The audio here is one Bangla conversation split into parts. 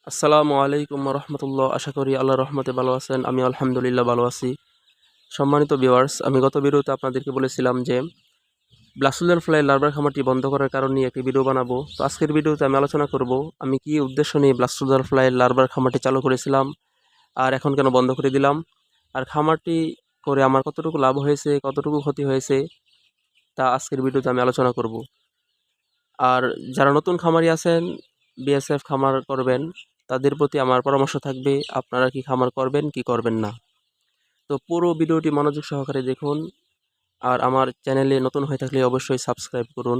আসসালামু আলাইকুম রহমতুল্লাহ। আশা করি আল্লাহর রহমতে ভালো আছেন। আমি আলহামদুলিল্লাহ ভালো আছি। সম্মানিত ভিউয়ার্স, আমি গত ভিডিওতে আপনাদেরকে বলেছিলাম যে ব্লাস্টুজার ফ্লাই লার্ভার খামারটি বন্ধ করার কারণ নিয়ে একটি ভিডিও বানাবো। তো আজকের ভিডিওতে আমি আলোচনা করব আমি কি উদ্দেশ্য নিয়ে ব্লাস্টুজার ফ্লাই লার্ভার খামারটি চালু করেছিলাম আর এখন কেন বন্ধ করে দিলাম, আর খামারটি করে আমার কতটুকু লাভ হয়েছে কতটুকু ক্ষতি হয়েছে তা আজকের ভিডিওতে আমি আলোচনা করব। আর যারা নতুন খামারি আছেন, বিএসএফ খামার করবেন, তাদের প্রতি আমার পরামর্শ থাকবে আপনারা কি খামার করবেন কি করবেন না। তো পুরো ভিডিওটি মনোযোগ সহকারে দেখুন, আর আমার চ্যানেলে নতুন হয়ে থাকলে অবশ্যই সাবস্ক্রাইব করুন।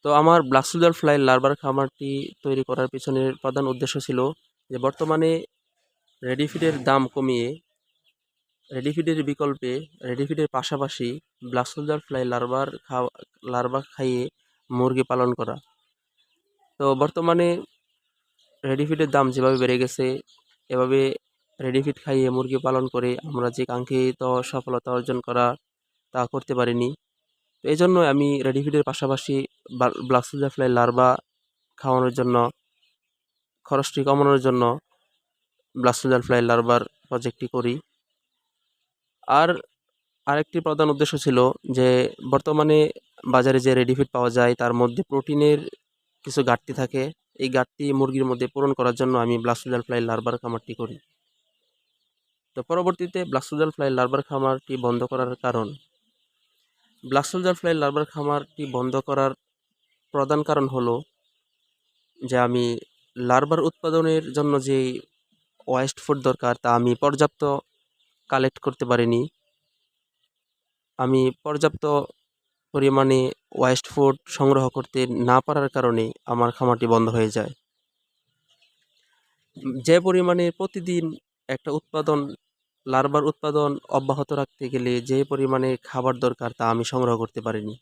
তো আমার ব্লাস্টুজার ফ্লাই লার্ভার খামারটি তৈরি করার পিছনের প্রধান উদ্দেশ্য ছিল যে বর্তমানে রেডিফিডের দাম কমিয়ে রেডিফিডের বিকল্পে রেডিফিডের পাশাপাশি ব্লাস্টুজার ফ্লাই লার্ভা খাইয়ে মুরগি পালন করা। তো বর্তমানে রেডিফিডের দাম যেভাবে বেড়ে গেছে, এভাবে রেডিফিড খাইয়ে মুরগি পালন করে আমরা যে কাঙ্ক্ষিত সফলতা অর্জন করা তা করতে পারিনি। তো এই জন্য আমি রেডিফিডের পাশাপাশি ব্লাক্সিজা ফ্লাই লার্ভা খাওয়ানোর জন্য, খরচটি কমানোর জন্য ব্লাক্সিজা ফ্লাই লার্ভার প্রজেক্টটি করি। আর আরেকটি প্রধান উদ্দেশ্য ছিল যে বর্তমানে বাজারে যে রেডিফিড পাওয়া যায় তার মধ্যে প্রোটিনের কিছু ঘাটতি থাকে। এই ঘাটতি মুরগির মধ্যে পূরণ করার জন্য আমি ব্লাস্টুজার ফ্লাই লার্ভার খামারটি করি। তো পরবর্তীতে ব্লাস্টুজার ফ্লাই লার্ভার খামারটি বন্ধ করার কারণ, ব্লাস্টুজার ফ্লাই লার্ভার খামারটি বন্ধ করার প্রধান কারণ হলো যে আমি লার্ভার উৎপাদনের জন্য যে ওয়েস্ট ফুড দরকার তা আমি পর্যাপ্ত কালেক্ট করতে পারিনি। আমি পর্যাপ্ত পরিমাণে ওয়েস্ট ফুড সংগ্রহ করতে না পারার কারণে আমার খামারটি বন্ধ হয়ে যায়। যে পরিমাণে প্রতিদিন একটা লার্ভার উৎপাদন অব্যাহত রাখতে গেলে যে পরিমাণে খাবার দরকার তা আমি সংগ্রহ করতে পারিনি।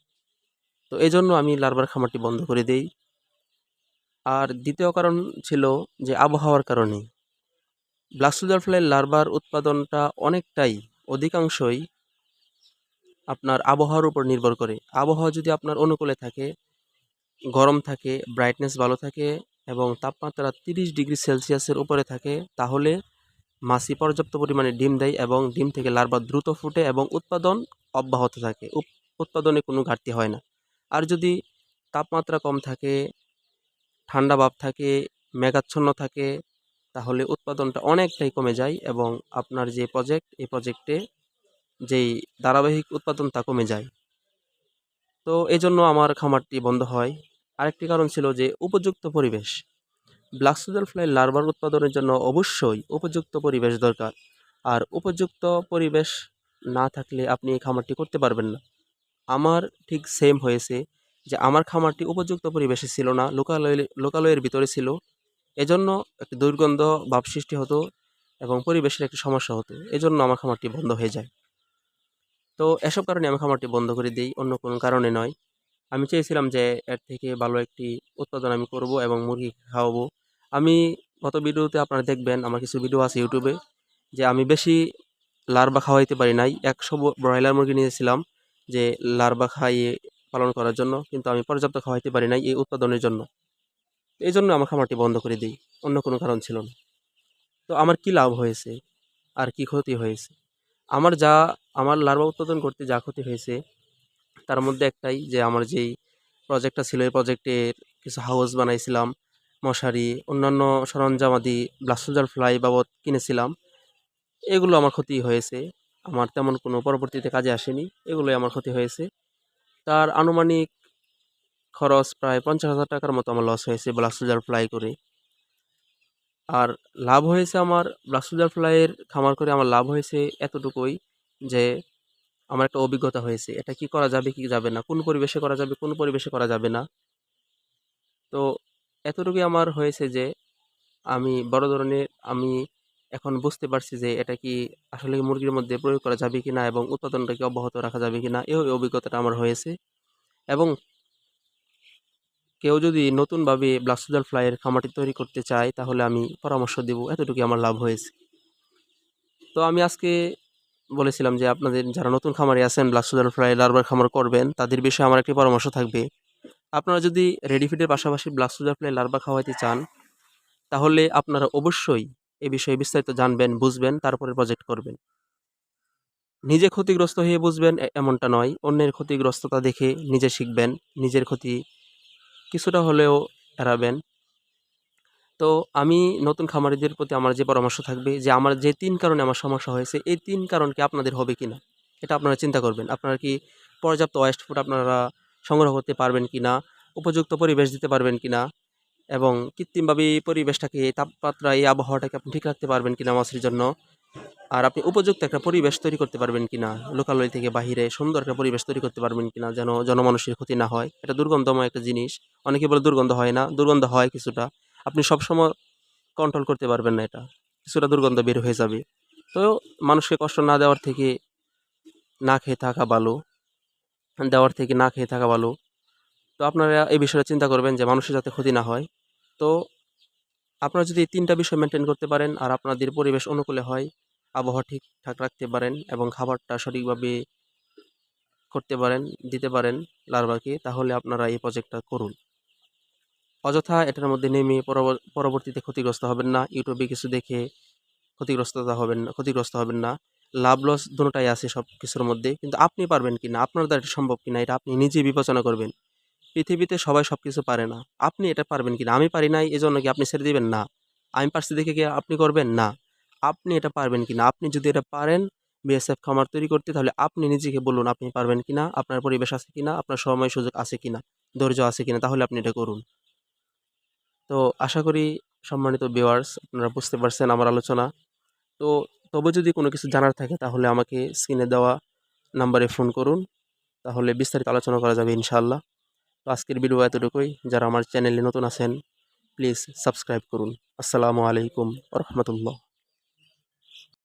তো এই জন্য আমি লার্ভার খামারটি বন্ধ করে দেই। আর দ্বিতীয় কারণ ছিল যে আবহাওয়ার কারণে ব্লাস্টুজার ফ্লাই লার্ভার উৎপাদনটা অধিকাংশই আপনার আবহাওয়ার উপর নির্ভর করে। আবহাওয়া যদি আপনার অনুকূলে থাকে, গরম থাকে, ব্রাইটনেস ভালো থাকে এবং তাপমাত্রা 30 ডিগ্রি সেলসিয়াসের উপরে থাকে, তাহলে মাছি পর্যাপ্ত পরিমাণে ডিম দেয় এবং ডিম থেকে লার্ভা দ্রুত ফুটে এবং উৎপাদন অব্যাহত থাকে, উৎপাদনে কোনো ঘাটতি হয় না। আর যদি তাপমাত্রা কম থাকে, ঠান্ডা ভাব থাকে, মেঘাচ্ছন্ন থাকে, তাহলে উৎপাদনটা অনেকটাই কমে যায় এবং আপনার যে এই প্রজেক্টে যেই ধারাবাহিক উৎপাদন তা কমে যায়। তো এই জন্য আমার খামারটি বন্ধ হয়। আরেকটি কারণ ছিল যে উপযুক্ত পরিবেশ। ব্লাস্টুজার ফ্লাই লার্ভার উৎপাদনের জন্য অবশ্যই উপযুক্ত পরিবেশ দরকার, আর উপযুক্ত পরিবেশ না থাকলে আপনি এই খামারটি করতে পারবেন না। আমার ঠিক সেম হয়েছে যে আমার খামারটি উপযুক্ত পরিবেশে ছিল না, লোকালয়ের ভিতরে ছিল। এজন্য একটি দুর্গন্ধ ভাব সৃষ্টি হতো এবং পরিবেশের একটি সমস্যা হতো। এজন্য আমার খামারটি বন্ধ হয়ে যায়। তো এসব কারণে আমি খামারটি বন্ধ করে দিই, অন্য কোনো কারণে নয়। আমি চেয়েছিলাম যে এর থেকে ভালো একটি উৎপাদন আমি করব এবং মুরগি খাওয়াবো। আমি গত ভিডিওতে আপনারা দেখবেন, আমার কিছু ভিডিও আছে ইউটিউবে, যে আমি বেশি লার্ভা খাওয়াইতে পারি নাই। 100 ব্রয়লার মুরগি নিয়েছিলাম যে লার্ভা খাইয়ে পালন করার জন্য, কিন্তু আমি পর্যাপ্ত খাওয়াইতে পারি নাই এই উৎপাদনের জন্য। এই জন্য আমার খামারটি বন্ধ করে দিই, অন্য কোনো কারণ ছিল না। তো আমার কি লাভ হয়েছে আর কি ক্ষতি হয়েছে? আমার যা আমার লার্ভা উৎপাদন করতে যা ক্ষতি হয়েছে তার মধ্যে একটাই, যে আমার যেই প্রজেক্টটা ছিল এই প্রজেক্টের কিছু হাউস বানাইছিলাম, মশারি, অন্যান্য সরঞ্জামাদি ব্লাস্টুজার ফ্লাই বাবদ কিনেছিলাম, এগুলো আমার ক্ষতি হয়েছে। আমার তেমন কোনো পরবর্তীতে কাজে আসেনি, এগুলোই আমার ক্ষতি হয়েছে। তার আনুমানিক খরচ প্রায় 50,000 টাকার মতো আমার লস হয়েছে ব্লাস্টুজার ফ্লাই করে। আর লাভ হয়েছে আমার ব্লাস্টুজার ফ্লাইয়ের খামার করে, আমার লাভ হয়েছে এতটুকুই যে আমার একটা অভিজ্ঞতা হয়েছে এটা কি করা যাবে কি যাবে না, কোন পরিবেশে করা যাবে কোন পরিবেশে করা যাবে না। তো এতটুকুই আমার হয়েছে যে আমি এখন বুঝতে পারছি যে এটা কি আসলে মুরগির মধ্যে প্রয়োগ করা যাবে কিনা এবং উৎপাদনটাকে অব্যাহত রাখা যাবে কিনা, এই অভিজ্ঞতাটা আমার হয়েছে। এবং কেউ যদি নতুনভাবে ব্লাস্টুজার ফ্লাইয়ের খামারটি তৈরি করতে চায় তাহলে আমি পরামর্শ দেব, এতটুকুই আমার লাভ হয়েছে। তো আমি আজকে বলেছিলাম যে আপনাদের যারা নতুন খামারে আছেন, ব্লাস্টুজার ফ্লাই লার্ভার খামার করবেন, তাদের বিষয়ে আমার একটি পরামর্শ থাকবে। আপনারা যদি রেডিফিডের পাশাপাশি ব্লাস্টুজার ফ্লাই লার্ভা খাওয়াইতে চান, তাহলে আপনারা অবশ্যই এ বিষয়ে বিস্তারিত জানবেন, বুঝবেন, তারপরে প্রজেক্ট করবেন। নিজে ক্ষতিগ্রস্ত হয়ে বুঝবেন এমনটা নয়, অন্যের ক্ষতিগ্রস্ততা দেখে নিজে শিখবেন, নিজের ক্ষতি কিছুটা হলেও এড়াবেন। তো আমি নতুন খামারিদের প্রতি আমার যে পরামর্শ থাকবে যে আমার যে ৩ কারণে আমার সমস্যা হয়েছে, এই ৩ কারণ কি আপনাদের হবে কিনা? এটা আপনারা চিন্তা করবেন। আপনারা কি পর্যাপ্ত ওয়েস্ট ফুড আপনারা সংগ্রহ করতে পারবেন কিনা? উপযুক্ত পরিবেশ দিতে পারবেন কিনা? এবং কৃত্রিমভাবে এই পরিবেশটাকে, এই তাপমাত্রা, এই আবহাওয়াটাকে আপনি ঠিক রাখতে পারবেন কিনা মাছের জন্য? আর আপনি উপযুক্ত একটা পরিবেশ তৈরি করতে পারবেন কিনা? লোকালয় থেকে বাহিরে সুন্দর একটা পরিবেশ তৈরি করতে পারবেন কিনা? যেন জনমানুষের ক্ষতি না হয়। এটা দুর্গন্ধময় একটা জিনিস। অনেকে বলে দুর্গন্ধ হয় না। দুর্গন্ধ হয় কিছুটা। আপনি সবসময় কন্ট্রোল করতে পারবেন না এটা। কিছুটা দুর্গন্ধ বের হয়ে যাবে। তো মানুষকে কষ্ট না দেওয়ার থেকে না খেয়ে থাকা ভালো। দেওয়ার থেকে না খেয়ে থাকা ভালো। তো আপনারা এই বিষয়টা চিন্তা করবেন যে মানুষের যাতে ক্ষতি না হয়। তো আপনারা যদি এই ৩ টা বিষয় মেইনটেইন করতে পারেন আর আপনাদের পরিবেশ অনুকূলে হয়, আবহাওয়া ঠিকঠাক রাখতে পারেন এবং খাবারটা সঠিকভাবে করতে পারেন, দিতে পারেন লার্ভাকে, তাহলে আপনারা এই প্রজেক্টটা করুন। অযথা এটার মধ্যে নেমে পরবর্তীতে ক্ষতিগ্রস্ত হবেন না। YouTube এ কিছু দেখে ক্ষতিগ্রস্ত হবেন না। লাভ লস দোনোটাই আছে সবকিছুর মধ্যে। কিন্তু আপনি পারবেন কিনা, আপনার দ্বারা এটা সম্ভব কিনা, এটা আপনি নিজেই বিবেচনা করবেন। পৃথিবীতে সবাই সবকিছু পারে না। আপনি এটা পারবেন কিনা? আমি পারি নাই এজন্য কি আপনি ছেড়ে দিবেন? না। আমি পারছি দেখে কি আপনি করবেন? না। আপনি এটা পারবেন কিনা? আপনি যদি এটা পারেন বিএসএফ খামার তৈরি করতে, তাহলে আপনি নিজেকে বলুন আপনি পারবেন কিনা? আপনার পরিবেশ আছে কিনা? আপনার সময় সুযোগ আছে কিনা? ধৈর্য আছে কিনা? তাহলে আপনি এটা করুন। তো আশা করি সম্মানিত ভিউয়ার্স আপনারা বুঝতে পারছেন আমার আলোচনা। তো তবে যদি কোনো কিছু জানার থাকে তাহলে আমাকে স্ক্রিনে দেওয়া নাম্বারে ফোন করুন। তাহলে বিস্তারিত আলোচনা করা যাবে ইনশাআল্লাহ। তো আজকের ভিডিও এতটুকুই। যারা আমার চ্যানেলে নতুন আছেন প্লিজ সাবস্ক্রাইব করুন। আসসালামু আলাইকুম ওয়া রাহমাতুল্লাহ।